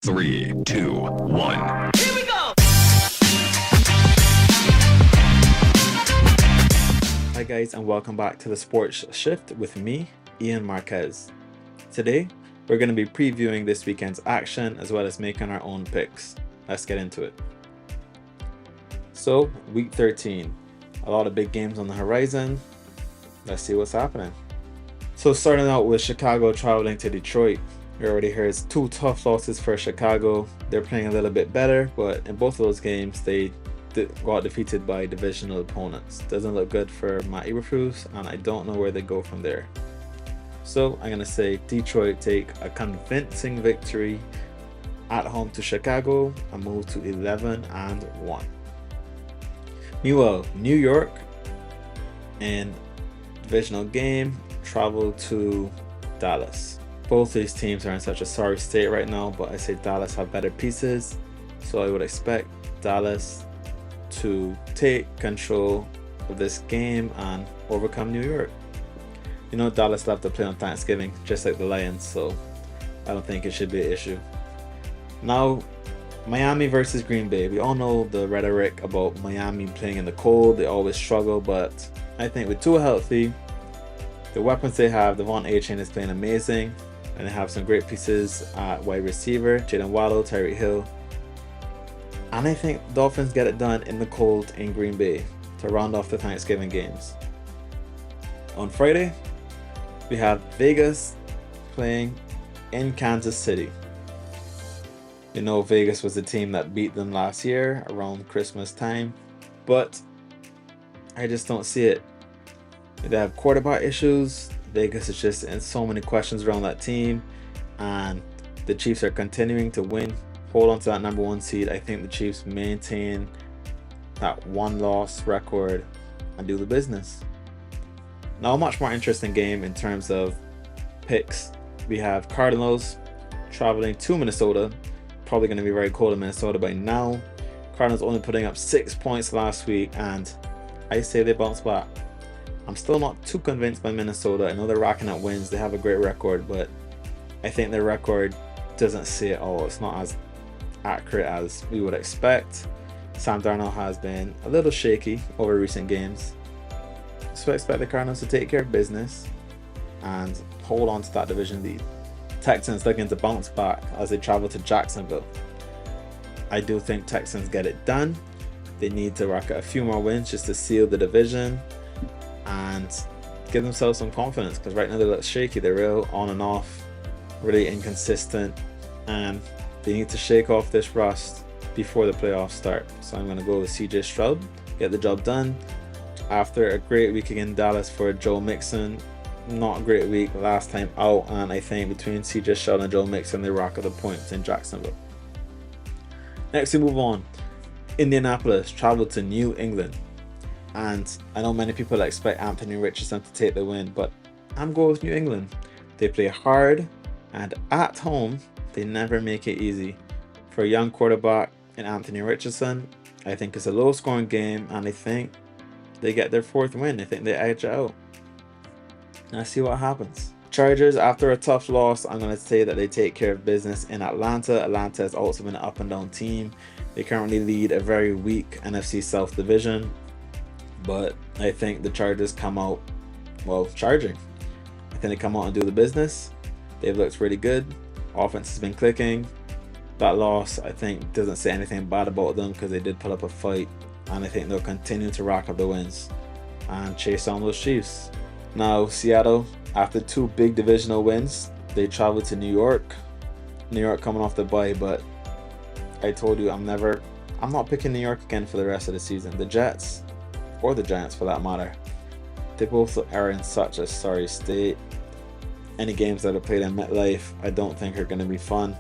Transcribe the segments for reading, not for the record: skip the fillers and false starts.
Three, two, one. Here we go! Hi guys, and welcome back to the Sports Shift with me, Ian Marquez. Today, we're going to be previewing this weekend's action as well as making our own picks. Let's get into it. So, week 13, a lot of big games on the horizon. Let's see what's happening. So starting out with Chicago traveling to Detroit. We already heard it's two tough losses for Chicago. They're playing a little bit better, but in both of those games, they got defeated by divisional opponents. Doesn't look good for Matt Eberflus, and I don't know where they go from there. So I'm going to say Detroit take a convincing victory at home to Chicago and move to 11-1. Meanwhile, New York in divisional game travel to Dallas. Both these teams are in such a sorry state right now, but I say Dallas have better pieces, so I would expect Dallas to take control of this game and overcome New York. You know, Dallas love to play on Thanksgiving, just like the Lions, so I don't think it should be an issue. Now, Miami versus Green Bay. We all know the rhetoric about Miami playing in the cold. They always struggle, but I think with Tua healthy, the weapons they have, Devon Achane is playing amazing, and they have some great pieces at wide receiver, Jalen Waddle, Tyreek Hill. And I think Dolphins get it done in the cold in Green Bay to round off the Thanksgiving games. On Friday, we have Vegas playing in Kansas City. You know, Vegas was the team that beat them last year around Christmas time, but I just don't see it. They have quarterback issues. Vegas is just in so many questions around that team, and the Chiefs are continuing to win, hold on to that number one seed. I think the Chiefs maintain that one-loss record and do the business. Now, a much more interesting game in terms of picks. We have Cardinals traveling to Minnesota. Probably going to be very cold in Minnesota by now. Cardinals only putting up 6 points last week, and I say they bounce back. I'm still not too convinced by Minnesota. I know they're racking up wins. They have a great record, but I think their record doesn't say it all. It's not as accurate as we would expect. Sam Darnold has been a little shaky over recent games. So I expect the Cardinals to take care of business and hold on to that division lead. Texans looking to bounce back as they travel to Jacksonville. I do think Texans get it done. They need to rack up a few more wins just to seal the division and give themselves some confidence, because right now they look shaky. They're real on and off, really inconsistent, and they need to shake off this rust before the playoffs start. So I'm going to go with CJ Stroud, get the job done. After a great week against Dallas for Joe Mixon, not a great week last time out, and I think between CJ Stroud and Joe Mixon, they rack up the points in Jacksonville. Next we move on. Indianapolis travel to New England. And I know many people expect Anthony Richardson to take the win, but I'm going with New England. They play hard, and at home, they never make it easy. For a young quarterback in Anthony Richardson, I think it's a low-scoring game, and I think they get their fourth win. I think they edge it out. Let's see what happens. Chargers, after a tough loss, I'm going to say that they take care of business in Atlanta. Atlanta has also been an up-and-down team. They currently lead a very weak NFC South division. But I think the Chargers come out, well, charging. I think they come out and do the business. They've looked really good. Offense has been clicking. That loss, I think, doesn't say anything bad about them because they did put up a fight. And I think they'll continue to rack up the wins and chase down those Chiefs. Now, Seattle, after two big divisional wins, they travel to New York. New York coming off the bye, but I told you I'm not picking New York again for the rest of the season. The Jets, or the Giants for that matter, they both are in such a sorry state. Any games that are played in MetLife, I don't think are going to be fun.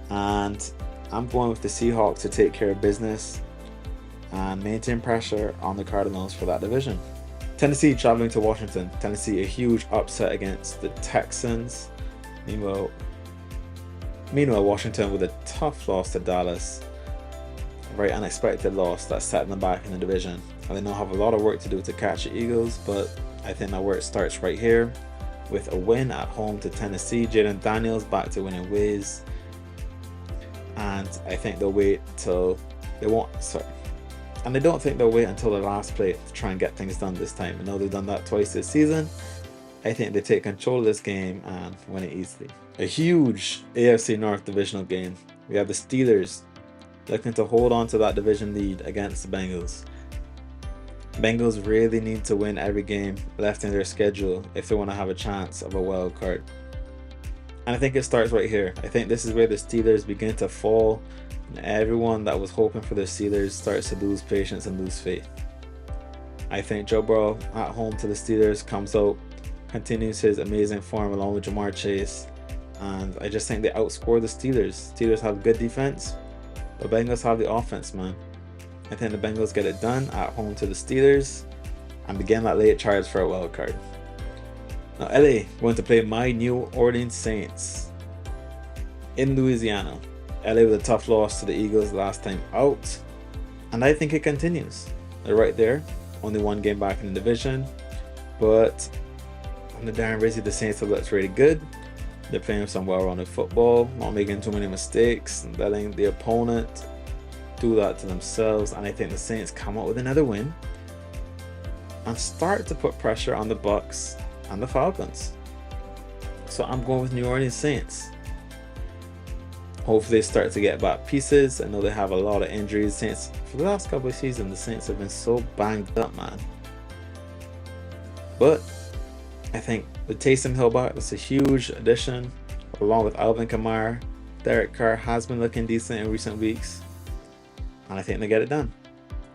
And I'm going with the Seahawks to take care of business and maintain pressure on the Cardinals for that division. Tennessee traveling to Washington. Tennessee, a huge upset against the Texans. Meanwhile, Washington with a tough loss to Dallas. A very unexpected loss that's setting them back in the division. And they now have a lot of work to do to catch the Eagles, but I think that work starts right here with a win at home to Tennessee. Jaden Daniels back to winning ways. and I think they'll wait till they won't. Sorry. And I don't think they'll wait until the last play to try and get things done this time. I know they've done that twice this season. I think they take control of this game and win it easily. A huge AFC North divisional game. We have the Steelers looking to hold on to that division lead against the Bengals. Bengals really need to win every game left in their schedule if they want to have a chance of a wild card. And I think it starts right here. I think this is where the Steelers begin to fall, and everyone that was hoping for the Steelers starts to lose patience and lose faith. I think Joe Burrow at home to the Steelers comes out, continues his amazing form along with Jamar Chase, and I just think they outscore the Steelers. Steelers have good defense, but Bengals have the offense, man. I think the Bengals get it done at home to the Steelers and begin that late charge for a wild card. Now LA going to play my New Orleans Saints in Louisiana. LA with a tough loss to the Eagles last time out, and I think it continues. They're right there, only one game back in the division, but under Darren Rizzi, the Saints have looked really good. They're playing some well-rounded football, not making too many mistakes, and letting the opponent do that to themselves. And I think the Saints come out with another win and start to put pressure on the Bucks and the Falcons. So I'm going with New Orleans Saints. Hopefully they start to get back pieces. I know they have a lot of injuries. Saints, for the last couple of seasons, the Saints have been so banged up, man. But I think with Taysom Hill back, that's a huge addition, along with Alvin Kamara. Derek Carr has been looking decent in recent weeks, and I think they get it done.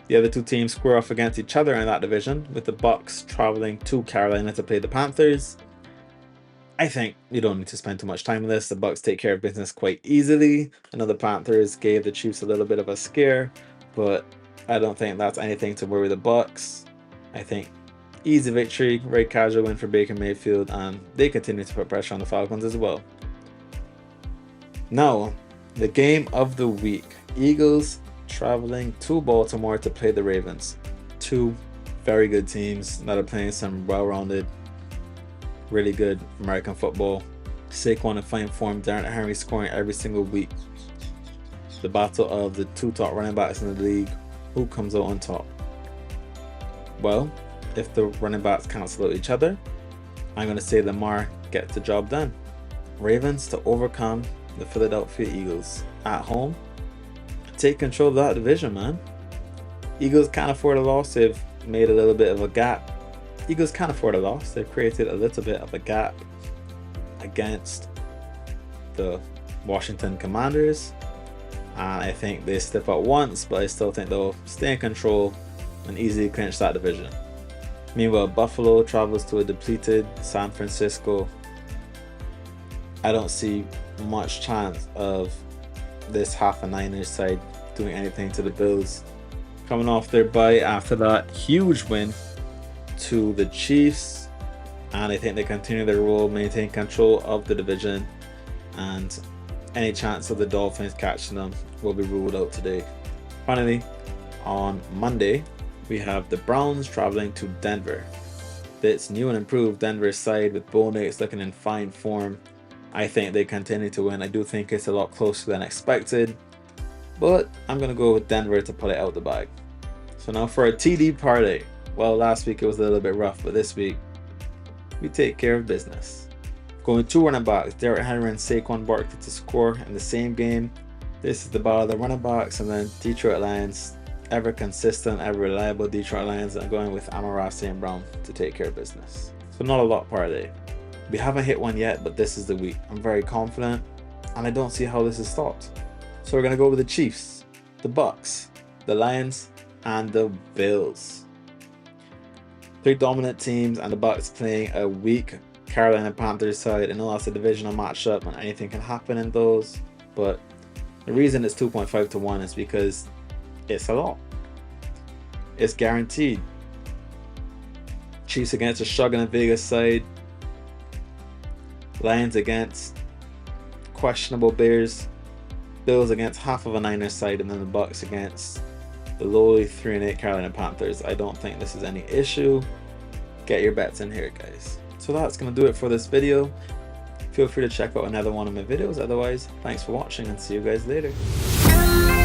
The other two teams square off against each other in that division, with the Bucks traveling to Carolina to play the Panthers. I think you don't need to spend too much time on this. The Bucks take care of business quite easily. I know the Panthers gave the Chiefs a little bit of a scare, but I don't think that's anything to worry the Bucks. I think easy victory, very casual win for Baker Mayfield, and they continue to put pressure on the Falcons as well. Now, the game of the week. Eagles traveling to Baltimore to play the Ravens. Two very good teams that are playing some well-rounded, really good American football. Saquon in fine form, Derrick Henry scoring every single week. The battle of the two top running backs in the league. Who comes out on top? Well, if the running backs cancel out each other, I'm going to say Lamar gets the job done. Ravens to overcome the Philadelphia Eagles at home. Take control of that division, man. Eagles can't afford a loss. They've made a little bit of a gap. Eagles can't afford a loss. They've created a little bit of a gap against the Washington Commanders, and I think they step up once, but I still think they'll stay in control and easily clinch that division. Meanwhile, Buffalo travels to a depleted San Francisco. I don't see much chance of this half a Niners side doing anything to the Bills. Coming off their bye after that huge win to the Chiefs, and I think they continue their role, maintain control of the division, and any chance of the Dolphins catching them will be ruled out today. Finally, on Monday, we have the Browns traveling to Denver. This new and improved Denver side with Bo Nix looking in fine form. I think they continue to win. I do think it's a lot closer than expected, but I'm going to go with Denver to pull it out the bag. So now for a TD parlay. Well, last week it was a little bit rough, but this week we take care of business. Going two running backs, Derrick Henry and Saquon Barkley to score in the same game. This is the battle of the running backs, and then Detroit Lions, ever consistent, ever reliable Detroit Lions. I'm going with Amon-Ra St. Brown to take care of business. So not a lot parlay. We haven't hit one yet, but this is the week. I'm very confident, and I don't see how this is stopped. So we're going to go with the Chiefs, the Bucks, the Lions, and the Bills. Three dominant teams, and the Bucks playing a weak Carolina Panthers side. I know that's a divisional matchup, and anything can happen in those, but the reason it's 2.5 to 1 is because it's a lot. It's guaranteed. Chiefs against a struggling Vegas side. Lions against questionable Bears. Bills against half of a Niners side, and then the Bucks against the lowly 3-8 Carolina Panthers. I don't think this is any issue. Get your bets in here, guys. So that's going to do it for this video. feel free to check out another one of my videos. Otherwise, thanks for watching and see you guys later.